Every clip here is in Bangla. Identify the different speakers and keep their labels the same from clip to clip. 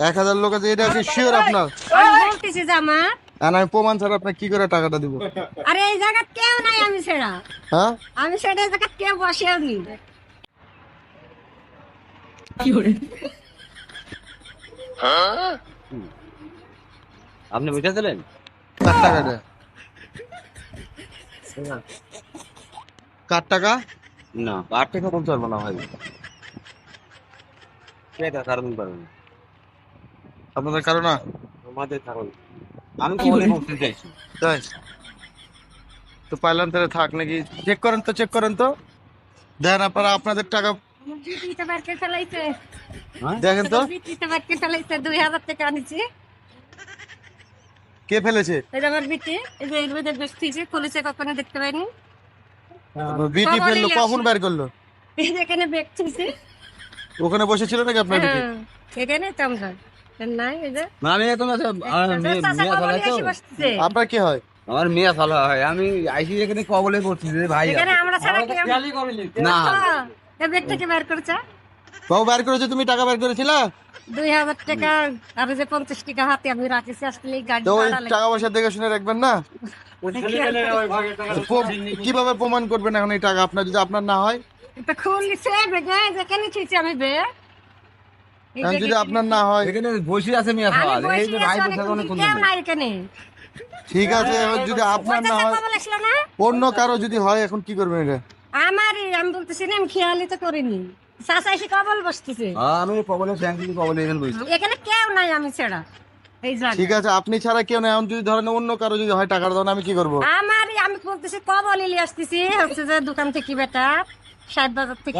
Speaker 1: 1000 লোক আছে, এটা কি শিওর আপনার?
Speaker 2: আমি বলতেছি যে আমার
Speaker 1: আর আমি প্রমাণ ছাড়া আপনাকে কি করে টাকাটা দিব?
Speaker 2: আরে এই জায়গা কেউ নাই আমি সেরা
Speaker 1: হ্যাঁ
Speaker 2: আমি সেটা এই জায়গা কেউ বসেও নি
Speaker 3: আপনি বুঝে দিলেন?
Speaker 1: কার টাকাটা? কার টাকা?
Speaker 3: না, 8 টাকা বলতে পারবো না ভাই। সেটা কারণ পারবেন
Speaker 1: আপনাদের কারণ না?
Speaker 3: আমাদের কারণ আমি কি বলতে চাইছি?
Speaker 1: তাই তো পাইলাম, তাহলে থাক নাকি? চেক করেন তো, চেক করেন তো, দেন আপনারা আপনাদের টাকা
Speaker 2: বিটিতে বারকে ফেলাইছে
Speaker 1: দেখেন তো
Speaker 2: বিটিতে বারকে ফেলাইছে 2000 টাকা আনিছি
Speaker 1: কে ফেলেছে।
Speaker 2: এটা আমার বিটি এই যে এর মধ্যে বসতিছে পুলিশে কখনো দেখতে পাইনি
Speaker 1: বিটি ফেললো কখন বের করলো?
Speaker 2: এই যে এখানে দেখতেছি
Speaker 1: ওখানে বসেছিল নাকি আপনার বিটি?
Speaker 2: এখানে তো আমরা নাই এই যে
Speaker 3: না, আমি এখন মেয়ে ফেলা তো
Speaker 2: বসতেছে
Speaker 1: আপনার কি হয়?
Speaker 3: আমার মেয়ে ফেলা হয়। আমি আইসি এখানে কবলে পড়ছি যে ভাই
Speaker 2: এখানে আমরা ছাড়া কেউ
Speaker 3: না
Speaker 2: এই ব্যাগটাকে বের করছে
Speaker 1: বাবু বের করেছে, তুমি টাকা বের করেছিলা?
Speaker 2: 2000 টাকা আর যে 50 টাকা হাতে আমি রাখেছি আসলে গাড়ি
Speaker 1: তো ওই
Speaker 2: ভাড়া লাগে
Speaker 1: টাকা পয়সা দেখে শুনে রাখবেন না? কিভাবে প্রমাণ করবেন এখন এই টাকা আপনার, যদি আপনার না হয়?
Speaker 2: এটা খুলছে বেগে যেখানে ছিছি আমি বে
Speaker 1: এখন যদি আপনার না হয়?
Speaker 3: এখানে বসে আছে মেয়ে
Speaker 2: আমি
Speaker 3: ফেলা এই যে ভাই বসে অনেক
Speaker 2: কেউ নাই এখানে
Speaker 1: ঠিক আছে, এবার যদি আপনার না হয়,
Speaker 2: কথা বলেছিল না
Speaker 1: অন্য কারো যদি হয়, এখন কি করবেন এটা?
Speaker 2: আমারই আমি বলতেছি না আমি খেয়ালই তো করিনি চাচা এসে কবল বসতেছে
Speaker 3: আমি কবলে ব্যাংকে কবলে এখানে বসছি।
Speaker 2: এখানে কেউ নাই আমি ছাড়া এই জায়গা
Speaker 1: ঠিক আছে, আপনি ছাড়া কেউ না, এখন যদি ধরেন অন্য কারো যদি হয় টাকার দাম, আমি কি করবো?
Speaker 2: আমারই আমি বলতেছি কবল নিয়ে আসতেছি হচ্ছে যে দোকান থেকে বেটা সাহেব বাজার থেকে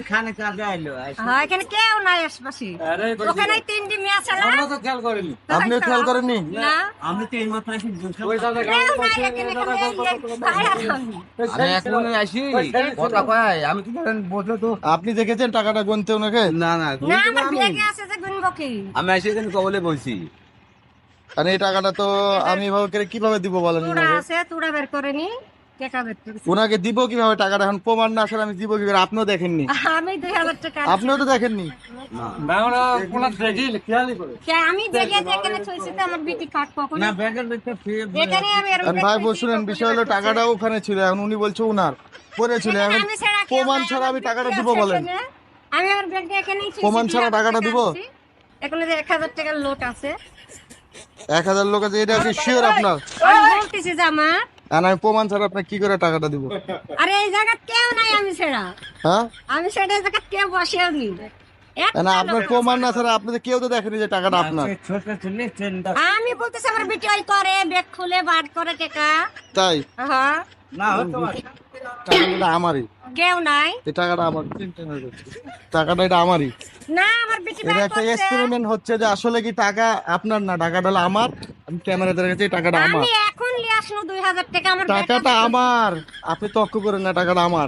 Speaker 3: খানে কাজে আইলো
Speaker 2: হ্যাঁ এখানে কেউ নাই আশপাশে ওখানে 3টি মেয়ে ছেলে
Speaker 3: তো খেয়াল করিনি।
Speaker 1: আপনিও খেয়াল করেননি?
Speaker 2: না
Speaker 3: আমি তো এই মাত্র আসি
Speaker 2: কেউ নাই এখানে
Speaker 3: আমি এখন আসি কথা কয় আমি তো ধরেন বসলে তো
Speaker 1: আপনি দেখেছেন টাকাটা গুনতে ওনাকে?
Speaker 3: না না
Speaker 2: না আমার ব্যাগে আছে যে গুনবো কি
Speaker 3: আমি আসি এখানে কবলে বসি।
Speaker 1: আর এই টাকাটা তো আমি এভাবে করে কিভাবে দিব বলেন?
Speaker 2: তুড়া
Speaker 1: ওনাকে
Speaker 2: আছে তুড়া বের করে নি টাকা বের করেছি
Speaker 1: ওনাকে দিব কিভাবে টাকাটা? এখন প্রমাণ না আসলে আমি দিব কি করে? আপনিও দেখেননি,
Speaker 2: আমি 2000 টাকা
Speaker 1: আপনিও তো দেখেননি।
Speaker 2: আমি ব্যাগে যেখানে থইছি তো আমার বিটি কাট কখন এখানে আমি আর
Speaker 1: আর ভাই শুনেন, বিষয় হলো টাকাটাও ওখানে ছিল, এখন উনি বলছে উনার পড়েছিল, এখন
Speaker 2: আমি ছাড়া কেউ
Speaker 1: প্রমাণ
Speaker 2: নাই,
Speaker 1: ছাড়া
Speaker 2: আমার
Speaker 1: আমি টাকাটা
Speaker 2: বিটি
Speaker 1: দিব
Speaker 2: আছে
Speaker 1: বলেন?
Speaker 2: এখানে। আমি আমার ব্যাগে এখানেই থইছি
Speaker 1: প্রমাণ ছাড়া
Speaker 2: 2000
Speaker 1: টাকাটা দিব?
Speaker 2: আনছি। এখানে যে 1000 টাকার লোট আছে
Speaker 1: 1000 লোক আছে, এটা কি শিওর আপনার?
Speaker 2: আমি বলতেছি যে আমার
Speaker 1: আর আমি প্রমাণ ছাড়া আপনাকে কি করে টাকাটা দিব?
Speaker 2: আরে এই জায়গা কেউ নাই আমি ছাড়া
Speaker 1: হ্যাঁ
Speaker 2: আমি সেটা এই জায়গা কেউ বসেও নি
Speaker 1: না, আপনার প্রমাণ না ছাড়া আপনি তো কেউ তো দেখেনি যে টাকাটা আপনার।
Speaker 2: আমি বলতেছি আমার বিটি ওই করে ব্যাগ খুলে বার করে টাকা
Speaker 1: তাই
Speaker 2: হ্যাঁ
Speaker 1: টাকাটা আমারই,
Speaker 2: কেউ নাই
Speaker 1: এই টাকাটা আমার, টাকাটা এটা আমারই।
Speaker 2: না আমার বিটি
Speaker 1: এটা
Speaker 2: বার
Speaker 1: একটা
Speaker 2: করছে
Speaker 1: এক্সপেরিমেন্ট হচ্ছে যে আসলে কি টাকা আপনার না, টাকাটা হলো আমার। আমি ক্যামেরাতে রেখেছি, এই টাকাটা আমার,
Speaker 2: আমি এখন নিয়ে আসলো 2000 টাকা আমার ব্যাগে
Speaker 1: টাকাটা
Speaker 2: আছে।
Speaker 1: আমার। আপনি তর্ক করেন না, টাকাটা আমার,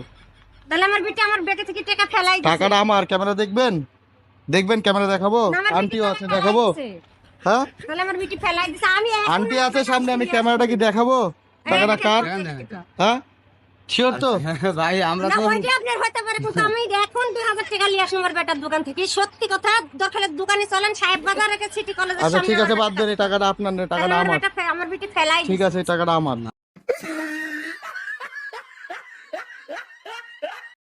Speaker 2: তাহলে আমার বিটি আমার ব্যাগে থেকে টাকা ফেলাই দিছে।
Speaker 1: টাকাটা আমার। ক্যামেরা দেখবেন, দেখবেন ক্যামেরা দেখাবো,
Speaker 2: না, আমার বিটি
Speaker 1: আন্টিও
Speaker 2: টাকা
Speaker 1: আছে
Speaker 2: ফেলাই
Speaker 1: দেখাবো।
Speaker 2: দিছে।
Speaker 1: হ্যাঁ
Speaker 2: তাহলে আমার বিটি ফেলাই দিছে আমি এখন
Speaker 1: আন্টি আছে সামনে, আমি ক্যামেরাটা কি দেখাবো? টাকাটা কার? হ্যাঁ শিওর তো?
Speaker 3: ভাই আমরা
Speaker 2: না
Speaker 3: তো
Speaker 2: ওইটা আপনার হতে পারে কিন্তু আমি এখন 2000 টাকা নিয়ে আসলো আমার বেটার দোকান থেকে সত্যি কথা দরকার দোকানে চলেন সাহেব বাজার রেখে সিটি কলেজের
Speaker 1: আচ্ছা
Speaker 2: সামনে
Speaker 1: ঠিক আছে,
Speaker 2: আমার
Speaker 1: বাদ দেন, এই টাকাটা আপনার না, টাকাটা আমার।
Speaker 2: আমার বিটি ফেলাই
Speaker 1: ঠিক আছে, এই টাকাটা আমার না।